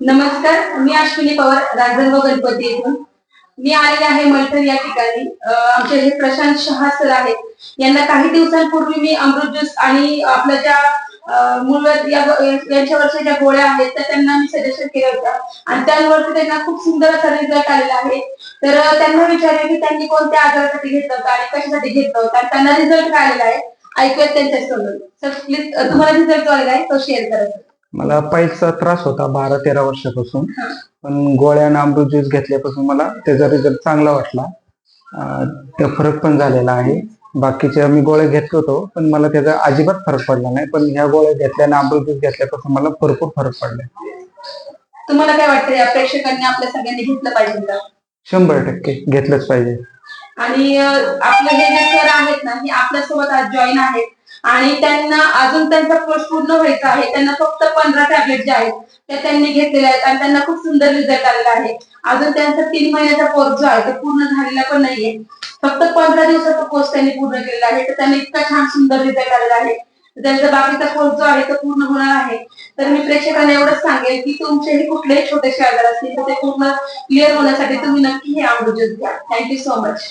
नमस्कार, मी अश्विनी पवार, राजनगाव गणपती येथून. मी आलेले आहे मलठण या ठिकाणी. आमचे हे प्रशांत शहा सर आहेत. यांना काही दिवसांपूर्वी मी अमृत ज्यूस आणि आपल्या ज्या मूलव्याध यांच्यावरच्या ज्या गोळ्या आहेत त्या त्यांना मी सजेशन केल्या होत्या आणि त्यावरती त्यांना खूप सुंदर असा रिझल्ट आलेला आहे. तर त्यांना विचारले की त्यांनी कोणत्या आजारासाठी घेतलं होतं आणि कशासाठी घेतलं होतं आणि त्यांना रिझल्ट काय आलेला आहे ऐकूयात त्यांच्याकडून. सर प्लीज, तुम्हाला रिझल्ट आलेला आहे तो शेअर करा. मला पायचा त्रास होता 12-13 वर्षापासून, पण गोळ्या आणि अमृत ज्यूस घेतल्यापासून मला त्याचा रिझल्ट चांगला वाटला. त्या फरक पण झालेला आहे. बाकीच्या मी गोळ्या घेत होतो पण मला त्याचा अजिबात फरक पडला नाही, पण ह्या गोळ्या घेतल्या आणि अमृत ज्यूस घेतल्यापासून मला भरपूर फरक पडला. तुम्हाला काय वाटतं या प्रेक्षकांनी आपल्या सगळ्यांनी घेतलं पाहिजे का? 100% घेतलंच पाहिजे. आणि आपले हे जे सर आहेत ना, हे आपल्यासोबत आज जॉईन आहेत आणि त्यांना अजून त्यांचा कोर्स पूर्ण व्हायचा आहे. त्यांना फक्त 15 टॅबलेट जे आहेत ते त्यांनी घेतलेले आहेत आणि त्यांना खूप सुंदर रिझल्ट आलेला आहे. अजून त्यांचा 3 महिन्याचा कोर्स जो आहे तो पूर्ण झालेला पण नाहीये. फक्त 15 दिवसाचा कोर्स त्यांनी पूर्ण केलेला आहे. तर त्यांना इतका छान सुंदर रिझल्ट आलेला आहे. त्यांचा बाकीचा कोर्स जो आहे तो पूर्ण होणार आहे. तर मी प्रेक्षकांना एवढंच सांगेल की तुमचेही कुठलेही छोटेसे आजार असतील तर ते पूर्ण क्लिअर होण्यासाठी तुम्ही नक्की हे अमृत ज्यूस घ्या. Thank you so much.